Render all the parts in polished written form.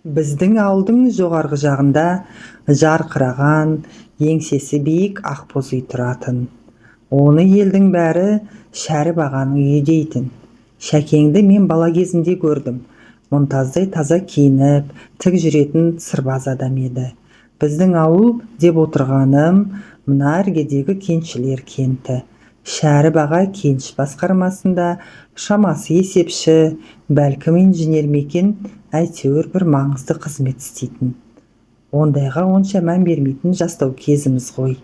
Біздің ауылдың жоғарғы жағында жарқыраған, еңсесі биік ақбоз үй тұратын. Оны елдің бәрі Шәріп ағаның үйі дейтін. Шәкеңді мен бала кезімде көрдім. Мұнтаздай таза киініп, тік жүретін сырбаз адам еді. Біздің ауыл деп отырғаным мына іргедегі кеншілер кенті. Шәріп аға кенш басқармасында шамасы есепші, бәлкім инженер ме екен, әйтеуір бір маңызды қызмет істейтін. Ондайға онша мән бермейтін жастау кезіміз ғой.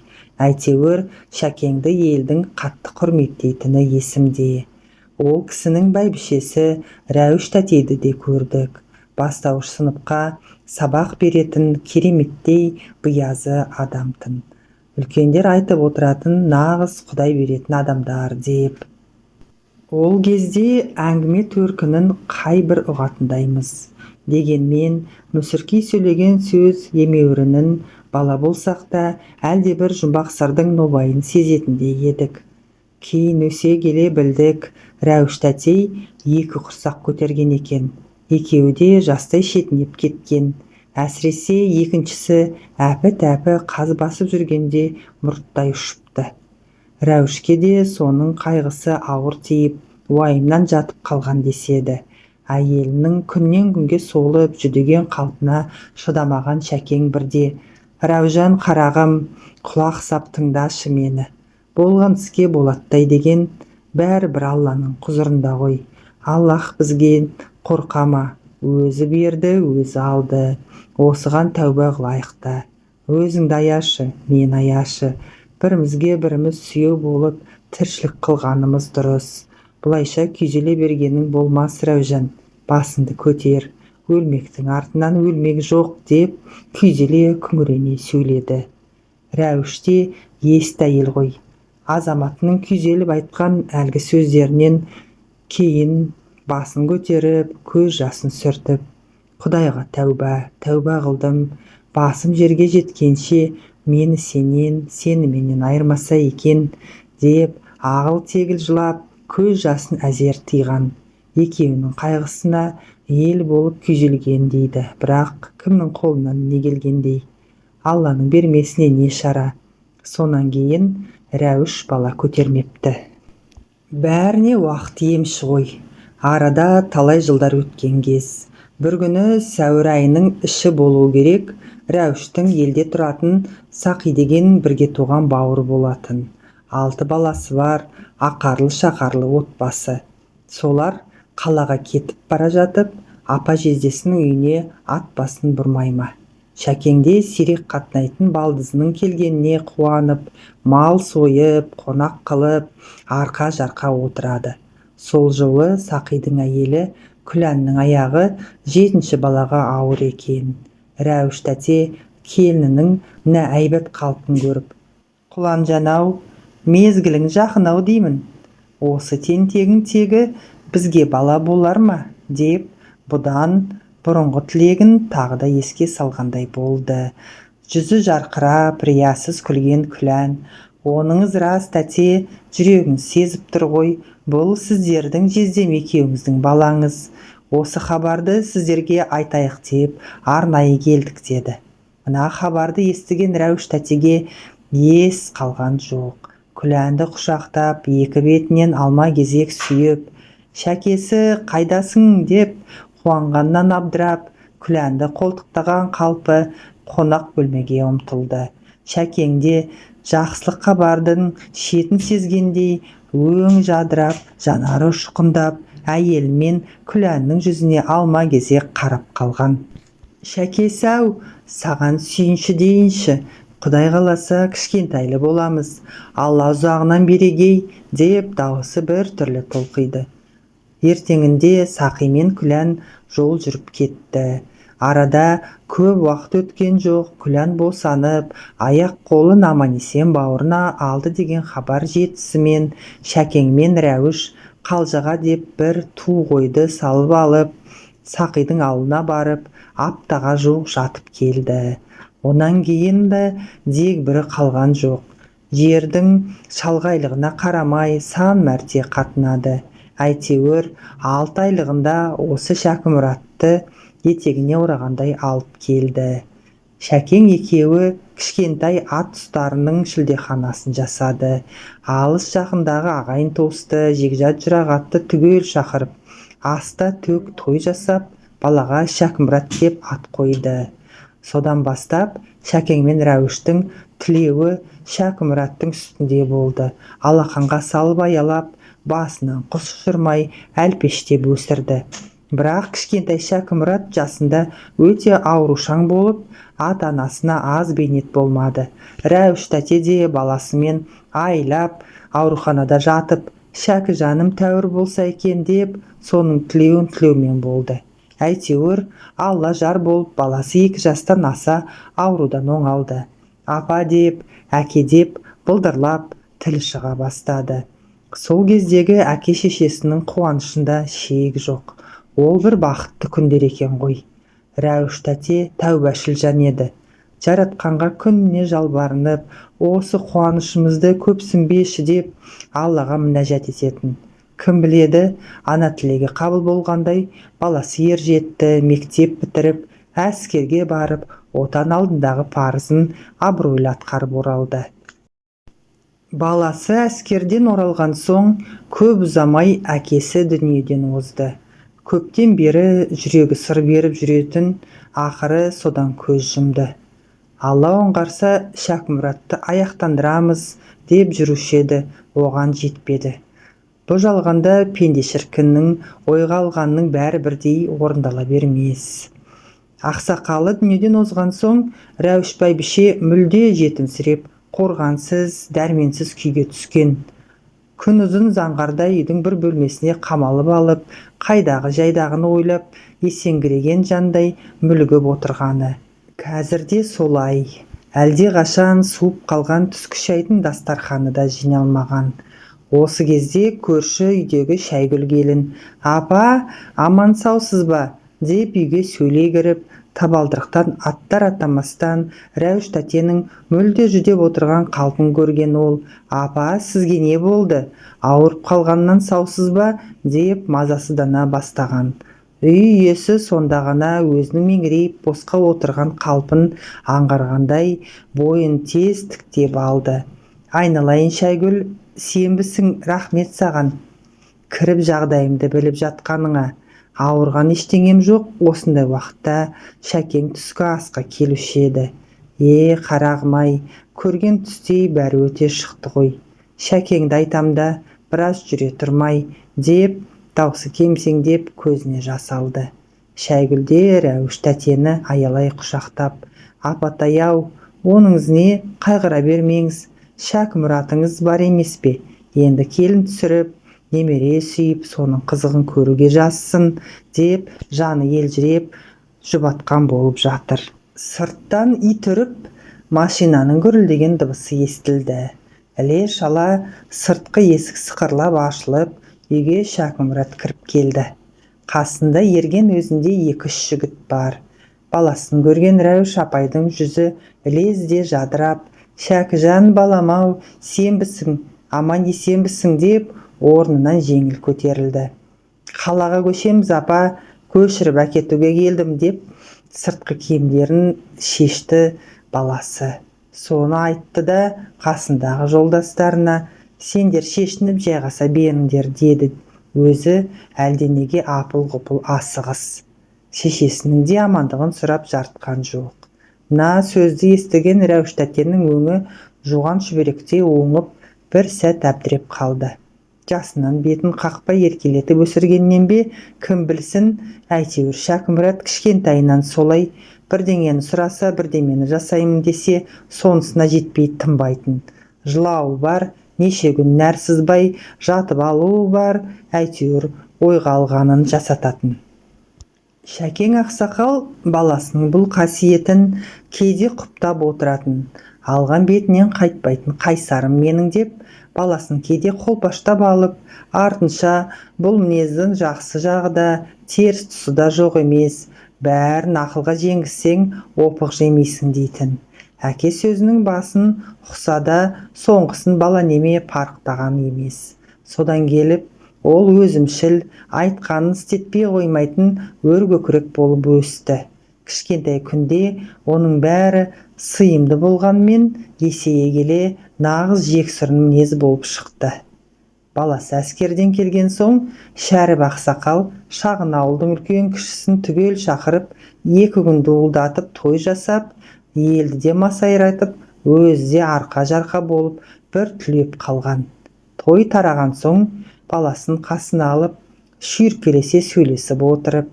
Әйтеуір Шәкеңді елдің қатты құрметтейтіні есімде. Ол кісінің бәйбішесі Рәуіш тәтейді де көрдік. Бастауыш сыныпқа сабақ беретін кереметтей биязы адамтын. Үлкендер айтып отыратын нағыз Құдай беретін адамдар деп. Ол кезде әңгіме төркінін қай бір ұғатындаймыз. Дегенмен мүсіркей сөйлеген сөз емеурінін бала болсақ та әлде бір жұмбақ сырдың нобайын сезетіндей едік. Кейін өсе келе білдік, Рәуіш тәтей 2 құрсақ көтерген екен. Екеуі де жастай шетінеп кеткен. Әсіресе екіншісі әпі-тәпі қаз басып жүргенде мұрттай ұшыпты. Рәуішке де соның қайғысы ауыр тиіп, уайымнан жатып қалған деседі. Әйелінің күннен күнге солып жүдеген қалпына шыдамаған Шәкең бірде: «Рәужан қарағым, құлақ сап тыңдашы мені. Болған іске болаттай деген бәрі бір Алланың құзырында ғой. Аллах бізге қорқама, өзі берді, өзі алды. Осыған тәуба қылайықта. Өзіңді аяшы, мен аяшы. Бірімізге біріміз сүйеу болып тіршілік қылғанымыз дұрыс. Бұлайша күйзеле бергенің болмас, Рәужан. Басыңды көтер. Өлмектің артынан өлмек жоқ», деп күйзеле күңірене сөйледі. Рәуіш те есті әйел ғой. Азаматының күйзеліп айтқан әлгі сөздерінен кейін басын көтеріп, көз жасын сүртіп: «Құдайға тәуба, тәуба қылдым. Басым жерге жеткенше мені сенен, сені менен айырмаса екен», деп ағыл-тегіл жылап, көз жасын әзер тыйған. Екеуінің қайғысына ел болып күйзелген дейді, бірақ кімнің қолынан не келгендей. Алланың бермесіне не шара. Сонан кейін Рәуіш бала көтермепті. Бәріне уақыт емші ғой. Арада талай жылдар өткен кез. Бір күні сәуір айының іші болу керек, Рәуіштің елде тұратын Сақи деген бірге туған бауыр болатын. 6 баласы бар, ақарлы-шақарлы отбасы. Солар қалаға кетіп бара жатып, апа жездесінің үйіне ат басын бұрмай ма. Шәкеңде сирек қатынайтын балдызының келгеніне қуанып, мал сойып, қонақ қылып, арқа-жарқа отырады. Сол жолы Сақидың әйелі Күләннің аяғы 7-ші балаға ауыр екен. Рәуіш тәте келінінің мына әйбат қалпын көріп: «Құланжан-ау, мезгілің жақын-ау деймін. Осы тентегің тегі бізге бала болар ма?» деп бұдан бұрынғы тілегін тағы да еске салғандай болды. Жүзі жарқырап, риясыз күлген Күлән: «Оныңыз рас, тәте, жүрегіңіз сезіп тұр ғой. Бұл сіздердің жездем екеуіңіздің балаңыз. Осы хабарды сіздерге айтайық деп арнайы келдік», деді. Мына хабарды естіген Рәуіш тәтеге ес қалған жоқ. Күләнді құшақтап, екі бетінен алма-кезек сүйіп, «Шәкесі қайдасың?» деп қуанғаннан абдырап, Күләнді қолтықтаған қалпы қонақ бөлмеге ұмтылды. Шәкеңде жақсылық хабардың шетін сезгендей өң жадырап, жанары ұшқындап, әйелмен Күләннің жүзіне алма-кезек қарап қалған. «Шәкесі-ау, саған сүйінші дейінші. Құдай қаласа кішкентайлы боламыз. Алла ұзағынан берегей», деп дауысы бір түрлі толқиды. Ертеңінде Сақи мен Күлән жол жүріп кетті. Арада көп уақыт өткен жоқ, Күлән босанып, аяқ-қолын аман-есен бауырына алды деген хабар жетісімен Шәкең мен Рәуіш қалжаға деп бір ту қойды салып алып, Сақидың ауылына барып, аптаға жуық жатып келді. Онан кейін дег бірі қалған жоқ. Жердің шалғайлығына қарамай сан мәрте қатынады. Әйтеуір 6 айлығында осы Шәкімұратты етегіне орағандай алып келді. Шәкең екеуі кішкентай ат ұстарының шілдеханасын жасады. Алыс жақындағы ағайын туысты, жекжат жұрағатты түгел шақырып, аста төк той жасап, балаға Шәкімұрат деп ат қойды. Содан бастап Шәкең мен Рәуіштің тілеуі Шәкімұраттың үстінде болды. Алақанға салып аялап, басынан құс ұшырмай әлпештеп өсірді. Бірақ кішкентай Шәкімұрат жасында өте аурушаң болып, ата-анасына аз бейнет болмады. Рәуіш тәте де баласымен айлап ауруханада жатып, Шәкіжаным тәуір болса екен деп, соның тілеуін тілеумен болды. Әйтеуір, Алла жар болып, баласы 2 жастан аса аурудан оңалды. Апа деп, әке деп былдырлап тілі шыға бастады. Сол кездегі әке-шешесінің қуанышында шек жоқ. Ол бір бақытты күндер екен ғой. Рәуіш тәте тәубашыл жан еді. Жаратқанға күніне жалбарынып, осы қуанышымызды көпсінбеші деп Аллаға мінәжат ететін. Кім біледі, ана тілегі қабыл болғандай, баласы ер жетті, мектеп бітіріп, әскерге барып, отан алдындағы парызын абыройлы атқарып оралды. Баласы әскерден оралған соң, көп ұзамай әкесі дүниеден озды. Көптен бері жүрегі сыр беріп жүретін, ақыры содан көз жұмды. Алла оңғарса Шәкімұратты аяқтандырамыз деп жүруші еді, оған жетпеді. Бұл жалғанда пенде шіркіннің ойға алғанның бәрі бірдей орындала бермес. Ақсақалы дүниеден озған соң, Рәуіш бәйбіше мүлде жетімсіреп, қорғансыз, дәрменсіз күйге түскен. Күн ұзын заңғарда үйдің бір бөлмесіне қамалып алып, қайдағы жайдағыны ойлап, есеңгіреген жандай мүлгіп отырғаны. Қазірде солай. Әлде қашан суып қалған түскі шайдың дастарханы да жиналмаған. Осы кезде көрші үйдегі Шайгүл келін, «Апа, аман саусыз ба?» деп үйге сөйлей кіріп, табалдырықтан аттар атамастан Рәуіш тәтенің мүлде жүдеп отырған қалпын көрген ол, «Апа, сізге не болды? Ауырып қалғаннан саусыз ба?» деп мазасыздана бастаған. Үй иесі сонда ғана өзінің меңірейіп босқа отырған қалпын аңғарғандай бойын тез тіктеп алды. «Айналайын Шайгүл, сенбісің, рахмет саған. Кіріп жағдайымды біліп жатқаныңа. Ауырған ештеңем жоқ». Осындай уақытта Шәкең түскі асқа келуші еді. Қарағым-ай, көрген түстей бәрі өте шықты ғой. Шәкеңді айтам да, біраз жүре тұрмай, деп даусы кемсеңдеп көзіне жас алды. Шәйгүл де Рәуіш тәтені аялай құшақтап, «Апатай-ау, оныңыз не, қайғыра бермеңіз. Шәкімұратыңыз бар емес пе? Енді келін түсіріп, немере сүйіп, соның қызығын көруге жазсын», деп жаны елжіреп жұбатқан болып жатыр. Сырттан ит үріп, машинаның гүрілдеген дыбысы естілді. Іле-шала сыртқы есік сықырлап ашылып, үйге Шәкімұрат кіріп келді. Қасында ерген өзінде 2-3 жігіт бар. Баласын көрген Рәуіш апайдың жүзі лезде жадырап, «Шәкіжан балам-ау, сенбісің, аман есенбісің?» деп орнынан жеңіл көтерілді. «Қалаға көшеміз апа, көшіріп әкетуге келдім» деп сыртқы киімдерін шешті баласы. Соны айтты да қасындағы жолдастарына, «Сендер шешініп жайғаса беріңдер» деді. Өзі әлденеге апыл-ғұпыл асығыс. Шешесінің де амандығын сұрап жартқан жоқ. Мына сөзді естіген Рәуіш тәтенің өңі жуған шүберектей оңып, бір сәт әбдіреп қалды. Жасынан бетін қақпай еркелетіп өсіргеннен бе, кім білсін, әйтеуір Шәкімұрат кішкентайынан солай, бірдеңені сұраса, бірдемені жасаймын десе, сонысына жетпей тынбайтын. Жылауы бар, неше күн нәр сызбай жатып алуы бар, әйтеуір ойға алғанын жасататын. Шәкең ақсақал баласының бұл қасиетін кейде құптап отыратын. Алған бетінен қайтпайтын қайсарым менің деп, баласын кейде қолпаштап алып, артынша бұл мінездің жақсы жағы да, теріс тұсы да жоқ емес, бәрін ақылға жеңгізсең опық жемейсің дейтін. Әке сөзінің басын ұқса да, соңғысын бала неме парықтаған емес. Содан келіп, Ол өзімшіл, айтқанын істетпей қоймайтын өркөкірек болып өсті. Кішкентай күнде оның бәрі сыйымды болғанмен, есейе келе нағыз жексұрын мінез болып шықты. Баласы әскерден келген соң, Шәріп ақсақал шағын ауылдың үлкен кішісін түгел шақырып, 2 күн дуылдатып той жасап, елді де масайратып, өзі де арқа-жарқа болып бір түлеп қалған. Той тараған соң, баласын қасына алып, шүйіркелесе сөйлесіп отырып,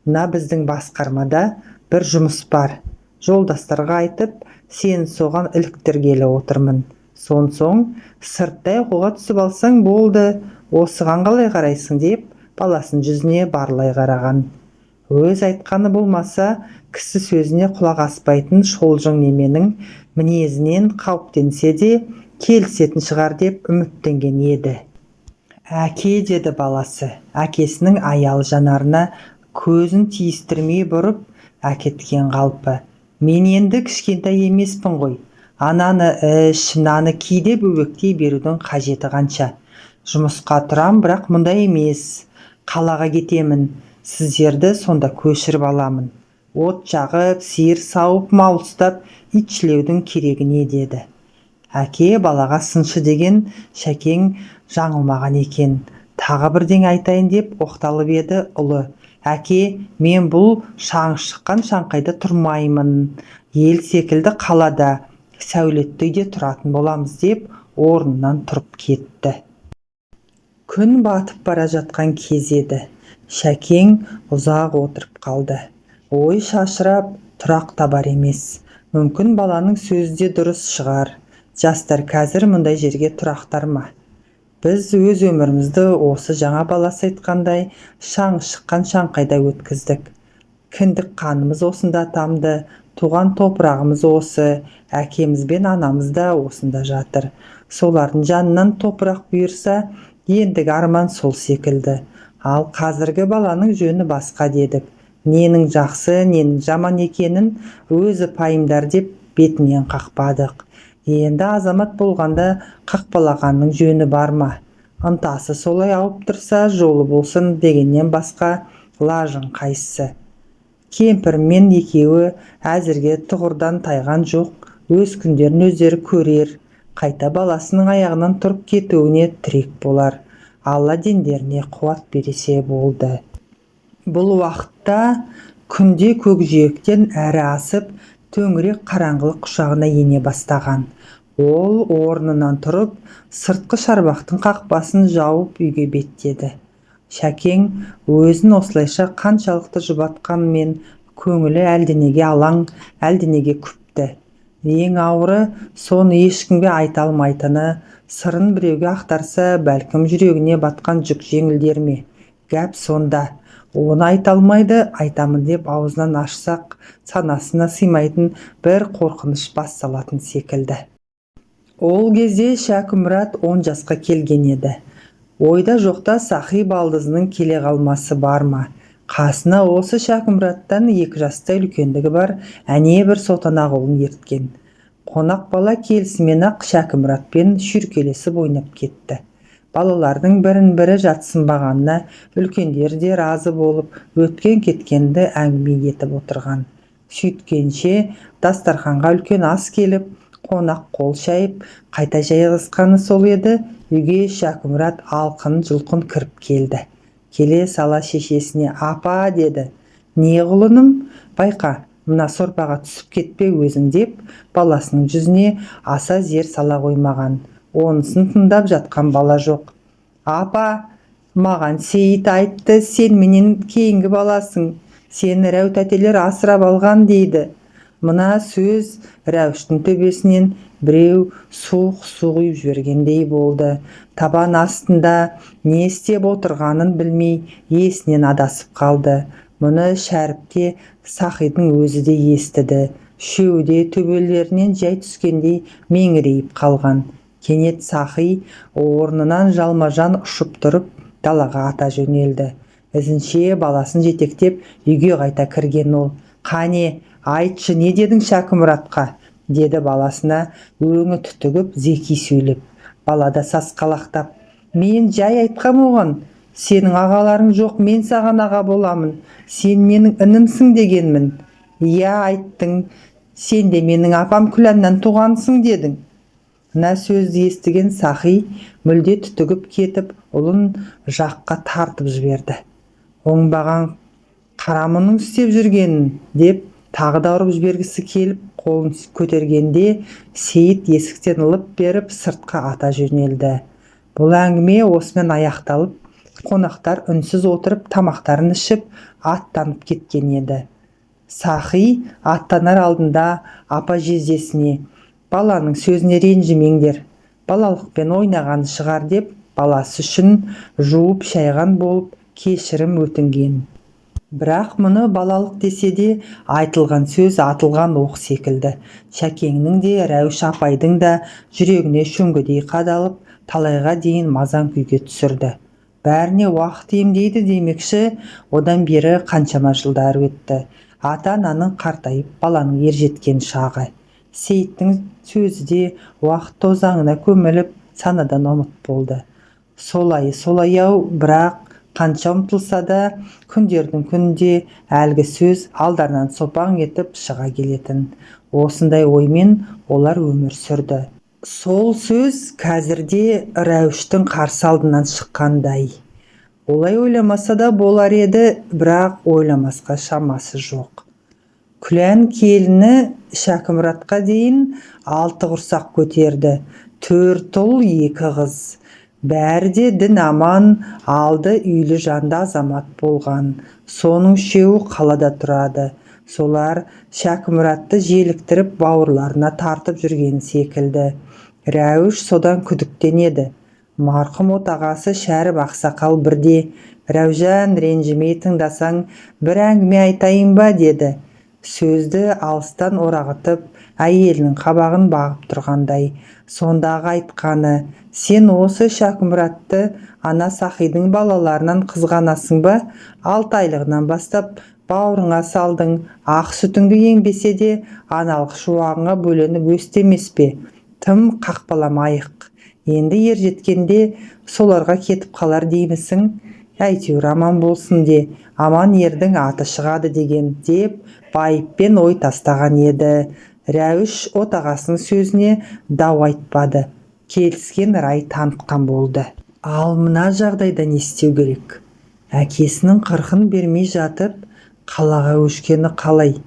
«Мына біздің басқармада бір жұмыс бар. Жолдастарға айтып, сен соған іліктіргелі отырмын. Соң сырттай оқуға түсіп алсаң болды, осыған қалай қарайсың?» деп баласын жүзіне барлай қараған. Өз айтқаны болмаса, кісі сөзіне құлақ аспайтын шолжың неменің мінезінен қауіптенсе де келісетін шығар деп үміттенген еді. «Әке», деді баласы, әкесінің аял жанарына көзін тиістірмей бұрып әкеткен қалпы. «Мен енді кішкентай емеспін ғой. Ананы іш, мынаны ки деп бөбектей берудің қажеті қанша? Жұмысқа тұрам, бірақ мұнда емес. Қалаға кетемін. Сіздерді сонда көшіріп аламын. От жағып, сиыр сауып, мал ұстап, итшілеудің керегі не?» деді. Әке балаға сыншы деген Шәкең жаңылмаған екен. Тағы бірдеңе айтайын деп оқталып еді ұлы. «Әке, мен бұл шаң шыққан шаңқайда тұрмаймын. Ел секілді қалада, сәулетті үйде тұратын боламыз» деп орнынан тұрып кетті. Күн батып бара жатқан кез еді. Шәкең ұзақ отырып қалды. Ой шашырап, тұрақ табар емес. Мүмкін баланың сөзі де дұрыс шығар. Жастар қазір мұндай жерге тұрақтар ма? Біз өз өмірімізді осы жаңа баласы айтқандай шаң шыққан шаңқайда өткіздік. Кіндік қанымыз осында тамды, туған топырағымыз осы, әкеміз бен анамыз да осында жатыр. Солардың жанынан топырақ бұйырса, ендігі арман сол секілді. Ал қазіргі баланың жөні басқа дедік. Ненің жақсы, ненің жаман екенін өзі пайымдар деп бетінен қақпадық. Енді азамат болғанда қақпалағанның жөні бар ма? Ынтасы солай ауып тұрса, жолы болсын дегеннен басқа лажың қайсысы? Кемпір мен екеуі әзірге тұғырдан тайған жоқ, өз күндерін өздері көрер, қайта баласының аяғынан тұрып кетуіне тірек болар. Алла дендеріне қуат бересе болды. Бұл уақытта күнде көкжиектен әрі асып, төңірек қараңғылық құшағына ене бастаған. Ол орнынан тұрып, сыртқы шарбақтың қақпасын жауып үйге беттеді. Шәкең өзін осылайша қаншалықты жұбатқанмен көңілі әлденеге алаң, әлденеге күпті. Ең ауыры соны ешкімге айта алмайтыны, сырын біреуге ақтарса, бәлкім жүрегіне батқан жүк жеңілдер ме? Гәп сонда. Оны айта алмайды, айтамын деп аузынан ашсақ, санасына сыймайтын бір қорқыныш басталатын секілді. Ол кезде Шәкімұрат 10 жасқа келген еді. Ойда жоқта Сахи балдызының келе қалмасы бар ма? Қасына осы Шәкімұраттан 2 жастай үлкендігі бар әне бір сотанақ ұлын ерткен. Қонақ бала келісімен ақ Шәкімұратпен шүйіркелесіп ойнап кетті. Балалардың бірін-бірі жатсынбағанына үлкендер де разы болып, өткен кеткенді әңгіме етіп отырған. Сөйткенше дастарханға үлкен ас келіп, қонақ қол шайып, қайта жайғасқаны сол еді, үйге Шәкімұрат алқын-жұлқын кіріп келді. Келе сала шешесіне «Апа», деді. «Не құлыным? Байқа, мына сорпаға түсіп кетпе өзің» деп баласының жүзіне аса зер сала қоймаған. Онысын тыңдап жатқан бала жоқ. «Апа, маған Сейіт айтты, сен менен кейінгі баласың. Сені Рәут әтелер асырап алған» дейді. Мына сөз Рәуштің төбесінен біреу суық су құйып жібергендей болды. Табан астында не істеп отырғанын білмей есінен адасып қалды. Мұны Шәріпте Сахидың өзі де естіді. Үшеуі де төбелерінен жай түскендей меңірейіп қалған. Кенет Сахи орнынан жалма-жан ұшып тұрып далаға ата жөнелді. Ізінше баласын жетектеп үйге қайта кірген ол. «Қане, айтшы, не дедің Шәкімұратқа?» деді баласына өңі түтігіп зеки сөйлеп. Балада сасқалақтап: «Мен жай айтқам оған. Сенің ағаларың жоқ, мен саған аға боламын, сен менің інімсің дегенмін. Иә, айттың, сен де менің апам Күләннан туғансың дедің. Мына сөзді естіген Сахи мүлде түтігіп кетіп, ұлын жаққа тартып жіберді. Оңбаған қара мұның істеп жүргенін деп тағы да ұрып жібергісі келіп, қолын көтергенде Сейіт есіктен лып беріп сыртқа ата жөнелді. Бұл әңгіме осымен аяқталып, қонақтар үнсіз отырып тамақтарын ішіп аттанып кеткен еді. Сахи аттанар алдында апа жездесіне: баланың сөзіне ренжімеңдер, балалықпен ойнаған шығар деп баласы үшін жуып шайған болып кешірім өтінген. Бірақ мұны балалық десе де айтылған сөз атылған оқ секілді. Шәкеңнің де Рәуіш апайдың да жүрегіне шөңгедей қадалып, талайға дейін мазан күйге түсірді. Бәріне уақыт емдейді демекші, одан бері қаншама жылдар өтті. Ата-ананың қартайып, баланың ержеткен шағы. Сейіттің сөзі де уақыт тозаңына көміліп, санадан ұмыт болды. Солай-ау, бірақ қанша ұмтылса да, күндердің күнінде әлгі сөз алдарынан сопаң етіп шыға келетін. Осындай оймен олар өмір сүрді. Сол сөз қазірде Рәуіштің қарсы алдынан шыққандай. Олай ойламаса да болар еді, бірақ ойламасқа шамасы жоқ. Күлән келіні Шәкімұратқа дейін 6 құрсақ көтерді. 4 ұл, 2 қыз. Бәрі де дін аман, алды үйлі жанды азамат болған. Соның 3-еуі қалада тұрады. Солар Шәкімұратты желіктіріп бауырларына тартып жүрген секілді. Рәуіш содан күдіктенеді. Марқұм отағасы Шәріп ақсақал бірде: Рәужан, ренжімей тыңдасаң, бір әңгіме айтайын ба деді. Сөзді алыстан орағытып, әйелінің қабағын бағып тұрғандай. Сондағы айтқаны: сен осы Шәкімұратты ана Сахидің балаларынан қызғанасың ба? 6 айлығынан бастап бауырыңа салдың, ақ сүтіңді ембесе де аналық шуағыңа бөленіп өсті емес пе? Тым қақпаламайық. Енді ержеткенде соларға кетіп қалар деймісің? Әйтеуір аман болсын де, аман ердің аты шығады деген деп байыппен ой тастаған еді. Рәуіш отағасының сөзіне дау айтпады. Келіскен рай танытқан болды. Ал мына жағдайда не істеу керек? Әкесінің қырқын бермей жатып, қалаға өшкені қалай?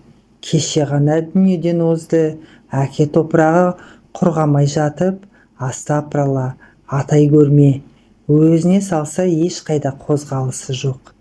Кеше ғана дүниеден озды. Әке топырағы құрғамай жатып, астапыралла, атай көрме. Өзіне салса ешқайда қозғалысы жоқ.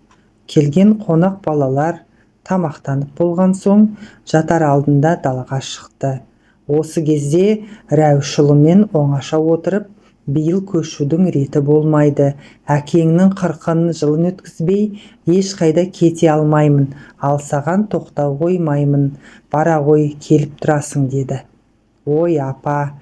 Келген қонақ балалар тамақтанып болған соң жатар алдында далаға шықты. Осы кезде Рәуіш ұлымен оңаша отырып, биыл көшудің реті болмайды. Әкеңнің 40 жылын өткізбей ешқайда кете алмаймын. Ал саған тоқтау қоймаймын. Бара ғой, келіп тұрасың деді. Ой апа,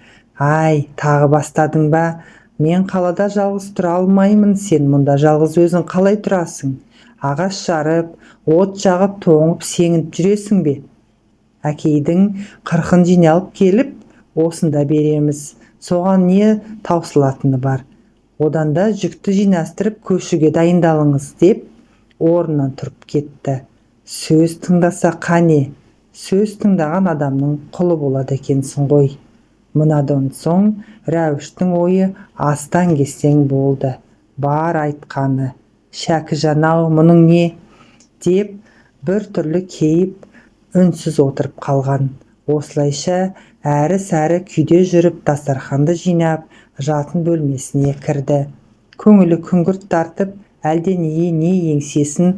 ай, тағы бастадың ба? Мен қалада жалғыз тұра алмаймын, сен мұнда жалғыз өзің қалай тұрасың? Ағаш жарып, от жағып, тоңып, сеңіп жүресің бе? Әкейдің 40-ын жиналып келіп, осында береміз. Соған не таусылатыны бар? Одан да жүкті жинастырып көшуге дайындалыңыз деп орнынан тұрып кетті. Сөз тыңдаса қане? Сөз тыңдаған адамның құлы болады екенсің ғой. Мұнадан соң Рәуіштің ойы астан-кестең болды. Бар айтқаны: Шәкіжан-ау, мұның не? Деп бір түрлі кейіп, үнсіз отырып қалған. Осылайша әрі-сәрі күйде жүріп дастарханды жинап, жатын бөлмесіне кірді. Көңілі күңгірт тартып, әлденеге не еңсесін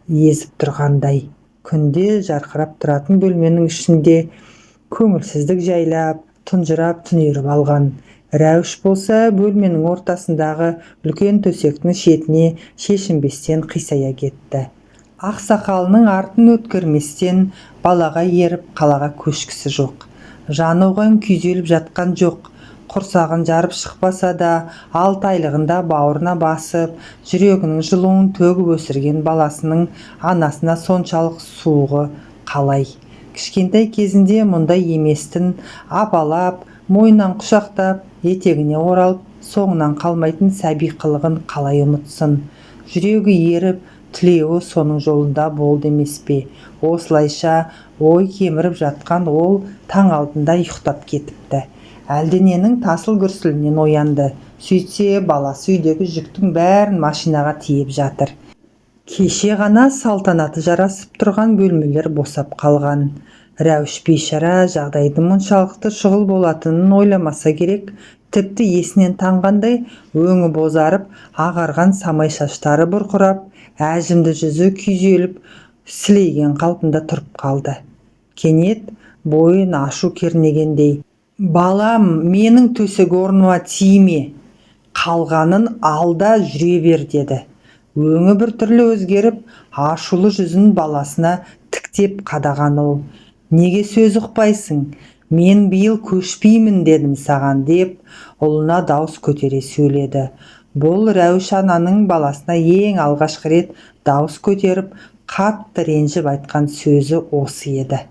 езіп тұрғандай. Күнде жарқырап тұратын бөлменің ішінде көңілсіздік жайлап, тұнжырап түнеріп алған. Рәуіш болса бөлменің ортасындағы үлкен төсектің шетіне шешінбестен қисая кетті. Ақсақалының артын өткірместен балаға еріп қалаға көшкісі жоқ. Жаны оған күйзеліп жатқан жоқ. Құрсағын жарып шықпаса да, 6 айлығында бауырына басып, жүрегінің жылуын төгіп өсірген баласының анасына соншалық суығы қалай? Кішкентай кезінде мұндай еместін, апалап, мойнынан құшақтап, етегіне оралып, соңынан қалмайтын сәби қылығын қалай ұмытсын? жүрегі еріп, тілеуі соның жолында болды емес пе? Осылайша ой кеміріп жатқан ол таң алдында ұйықтап кетіпті. Әлдененің тасыл гүрсілінен оянды. Сөйтсе, баласы үйдегі жүктің бәрін машинаға тиеп жатыр. Кеше ғана салтанаты жарасып тұрған бөлмелер босап қалған. Рәуіш бейшара жағдайдың мұншалықты шұғыл болатынын ойламаса керек. Тіпті есінен танғандай өңі бозарып, ағарған самай шаштары бұрқырап, әжімді жүзі күйзеліп, сілейген қалпында тұрып қалды. Кенет бойын ашу кернегендей: «Балам, менің төсек орныма тиме, қалғанын алда жүре бер», деді. Өңі біртүрлі өзгеріп, ашулы жүзін баласына тіктеп қадаған ол: «Неге сөз ұқпайсың? Мен биыл көшпеймін дедім саған», деп ұлына дауыс көтере сөйледі. Бұл Рәуіш ананың баласына ең алғашқы рет дауыс көтеріп, қатты ренжіп айтқан сөзі осы еді.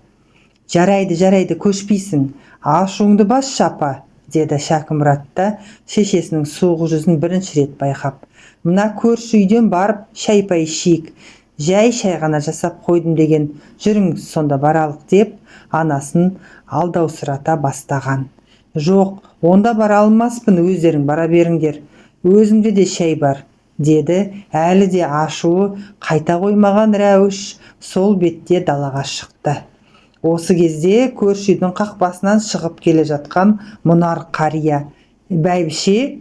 Жарайды, көшпейсің. Ашуыңды басшы, апа», деді Шәкімұрат та шешесінің суық жүзін бірінші рет байқап. «Мына көрші үйден барып шай-пай ішейік. Жай шай ғана жасап қойдым деген. Жүріңіз сонда баралық», деп анасын алдаусырата бастаған. «Жоқ, онда бара алмаспын, өздерің бара беріңдер. Өзімде де шай бар», деді әлі де ашуы қайта қоймаған Рәуіш сол бетте далаға шықты. Осы кезде көрші үйдің қақпасынан шығып келе жатқан Мұнар қария: «Бәйбіше,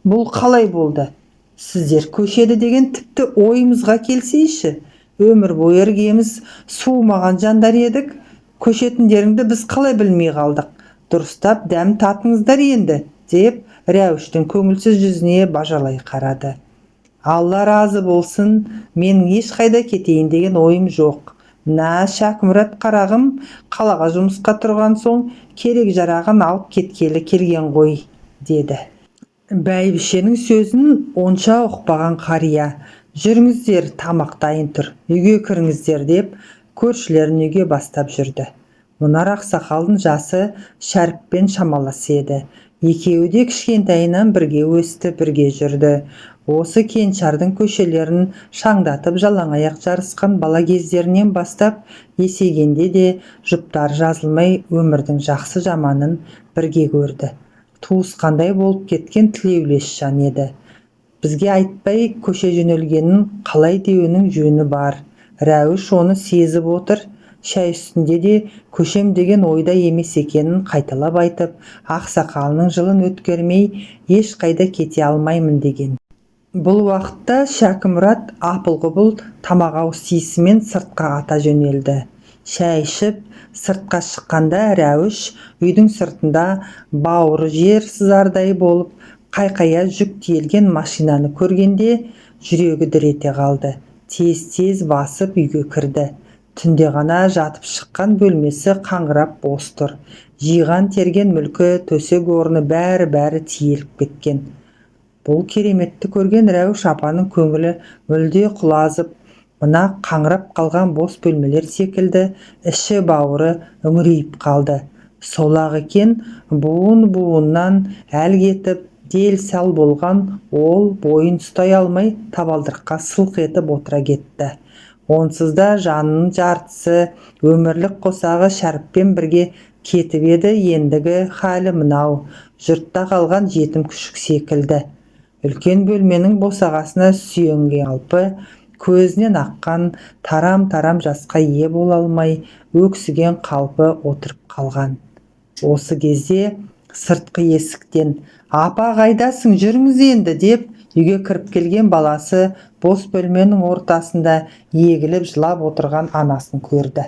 бұл қалай болды? Сіздер көшеді деген тіпті ойымызға келсейші. Өмір бойы іргеміз суымаған жандар едік. Көшетіндеріңді біз қалай білмей қалдық? Дұрыстап дәм татыңыздар енді», деп Рәуіштің көңілсіз жүзіне бажалай қарады. «Алла разы болсын, мен ешқайда кетейін деген ойым жоқ. Мына Шәкімұрат қарағым қалаға жұмысқа тұрған соң керек жарағын алып кеткелі келген ғой», деді. Бәйбішенің сөзін онша ұқпаған қария: «Жүріңіздер, тамақ дайын тұр, үйге кіріңіздер», деп көршілерін үйге бастап жүрді. Мұнар ақсақалдың жасы Шәріппен шамалас еді. Екеуі де кішкентайынан бірге өсті, бірге жүрді. Осы Кеңшардың көшелерін шаңдатып жалаңаяқ жарысқан бала кездерінен бастап есейгенде де жұптары жазылмай өмірдің жақсы жаманын бірге көрді. Туысқандай болып кеткен тілеулес жан еді. Бізге айтпай көше жөнелгенін қалай деуінің жөні бар. Рәуіш оны сезіп отыр. Шай үстінде де көшем деген ойда емес екенін қайталап айтып, ақсақалының жылын өткермей ешқайда кете алмаймын деген. Бұл уақытта Шәкімұрат апыл-ғұпыл тамақ ауыз тиісімен сыртқа ата жөнелді. Шай ішіп сыртқа шыққанда Рәуіш үйдің сыртында бауыры жер сызардай болып қайқая жүк тиелген машинаны көргенде жүрегі дір ете қалды. Тез-тез басып үйге кірді. Түнде ғана жатып шыққан бөлмесі қаңырап бос тұр. Жиған терген мүлкі, төсек орны бәрі тиеліп кеткен. Бұл кереметті көрген Рәуіш апаның көңілі мүлде құлазып, мына қаңырап қалған бос бөлмелер секілді іші бауыры үңірейіп қалды. Сол-ақ екен, буын-буыннан әл кетіп, дел-сал болған ол бойын ұстай алмай табалдырыққа сылқ етіп отыра кетті. Онсыз да жанының жартысы, өмірлік қосағы Шәріппен бірге кетіп еді. Ендігі халі мынау, жұртта қалған жетім күшік секілді. Үлкен бөлменің босағасына сүйенген қалпы, көзінен аққан тарам-тарам жасқа ие бола алмай, өксіген қалпы отырып қалған. Осы кезде сыртқы есіктен: «Апа, қайдасың, жүріңіз енді», деп үйге кіріп келген баласы бос бөлменің ортасында егіліп жылап отырған анасын көрді.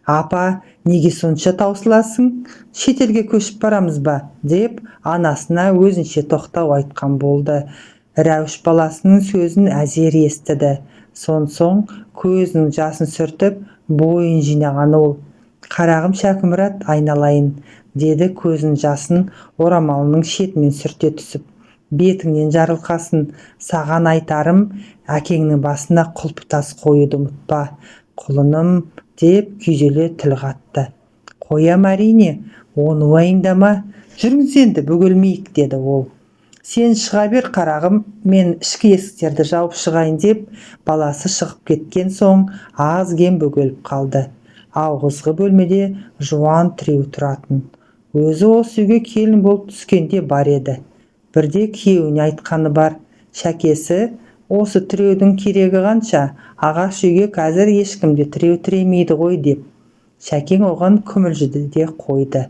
«Апа, неге сонша таусыласың? Шетелге көшіп барамыз ба?» деп анасына өзінше тоқтау айтқан болды. Рәуіш баласының сөзін әзер естіді. Соң көзінің жасын сүртіп, бойын жинаған ол: «Қарағым Шәкімұрат, айналайын», деді көзінің жасын орамалының шетімен сүрте түсіп. «Бетіңнен жарылқасын, саған айтарым, әкеңнің басына құлпытас қоюды ұмытпа, құлыным», деп күйзеле тіл қатты. «Қоям әрине, оны уайымдама, жүріңіз енді, бөгелмейік», деді ол. Сен шыға бер, қарағым, мен ішкі есіктерді жауып шығайын деп, баласы шығып кеткен соң аз-кем бөгеліп қалды. Ауғызғы бөлмеде жуан тіреу тұратын. Өзі осы үйге келін болып түскенде бар еді. Бірде күйеуіне айтқаны бар: «Шәкесі, осы тіреудің керегі қанша? Ағаш үйге қазір ешкімде тіреу тіремейді ғой» деп. Шәкең оған күмілжіді де қойды,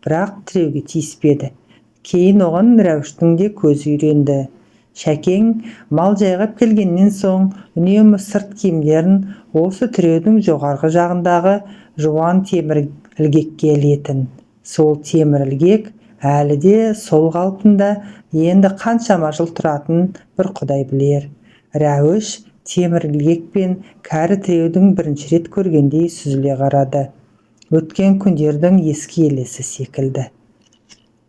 бірақ тіреуге тиіспеді. Кейін оған Рәуіштің де көзі үйренді. Шәкең мал жайғап келгеннен соң үнемі сырт киімдерін осы тіреудің жоғарғы жағындағы жуан темір ілгекке ілетін. Сол темір ілгек әлі де сол қалпында, енді қаншама жыл тұратын бір Құдай білер. Рәуіш темір ілгек пен кәрі тіреудің бірінші рет көргендей сүзіле қарады. Өткен күндердің ескі елесі секілді.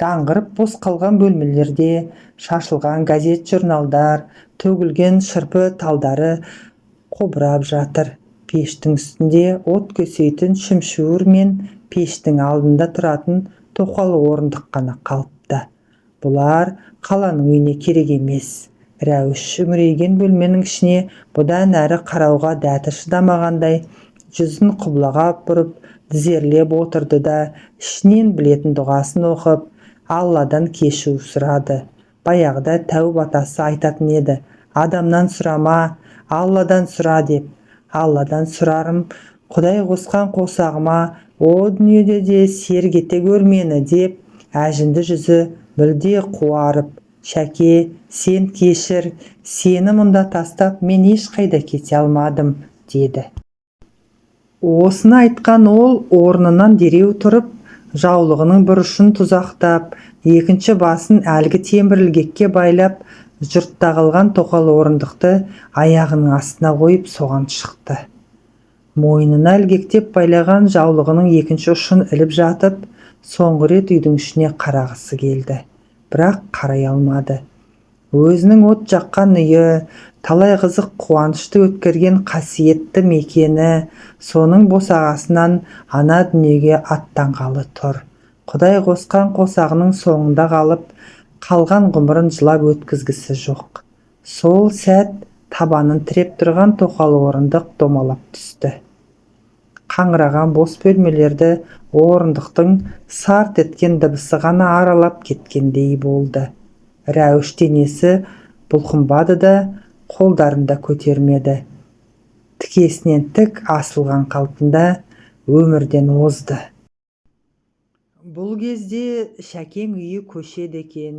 Даңғырып бос қалған бөлмелерде шашылған газет-журналдар, төгілген шырпы талдары қобырап жатыр. Пештің үстінде от көсейтін шымшуыр мен пештің алдында тұратын тоқалы орындық қана қалыпты. Бұлар қаланың үйіне керек емес. Рәуіш үңірейген бөлменің ішіне бұдан әрі қарауға дәті шыдамағандай, жүзін құбылаға бұрып тізерлеп отырды да, ішінен білетін дұғасын оқып, Алладан кешіру сұрады. Баяғыда тәуіп атасы айтатын еді: «Адамнан сұрама, Алладан сұра» деп. «Алладан сұрарым, Құдай қосқан қосағыма о дүниеде де серік ете гөр мені» деп, әжінді жүзі мүлде қуарып: «Шәке, сен кешір, сені мұнда тастап мен ешқайда кете алмадым» деді. Осыны айтқан ол орнынан дереу тұрып, жаулығының бір ұшын тұзақтап, екінші басын әлгі темір ілгекке байлап, жұртта қалған тоқалы орындықты аяғының астына қойып соған шықты. Мойнына ілгектеп байлаған жаулығының екінші ұшын іліп жатып, соңғы рет үйдің ішіне қарағысы келді, бірақ қарай алмады. Өзінің от жаққан үйі, талай қызық қуанышты өткерген қасиетті мекені, соның босағасынан ана дүниеге аттанғалы тұр. Құдай қосқан қосағының соңында қалған ғұмырын жылап өткізгісі жоқ. Сол сәт табанын тіреп тұрған тоқалы орындық домалап түсті. Қаңыраған бос бөлмелерді орындықтың сарт еткен дыбысы ғана аралап кеткендей болды. Рәуіш денесі бұлқынбады да, қолдарында көтермеді. Тікесінен тік асылған қалпында өмірден озды. Бұл кезде Шәкең үйі көшеді екен.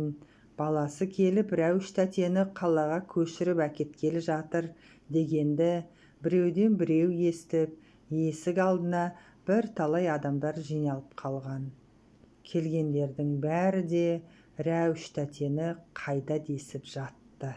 Баласы келіп, Рәуіш тәтені қалаға көшіріп әкеткелі жатыр дегенді біреуден біреу естіп, есік алдына бір талай адамдар жиналып қалған. Келгендердің бәрі де Рәуіш тәтені қайда десіп жатты.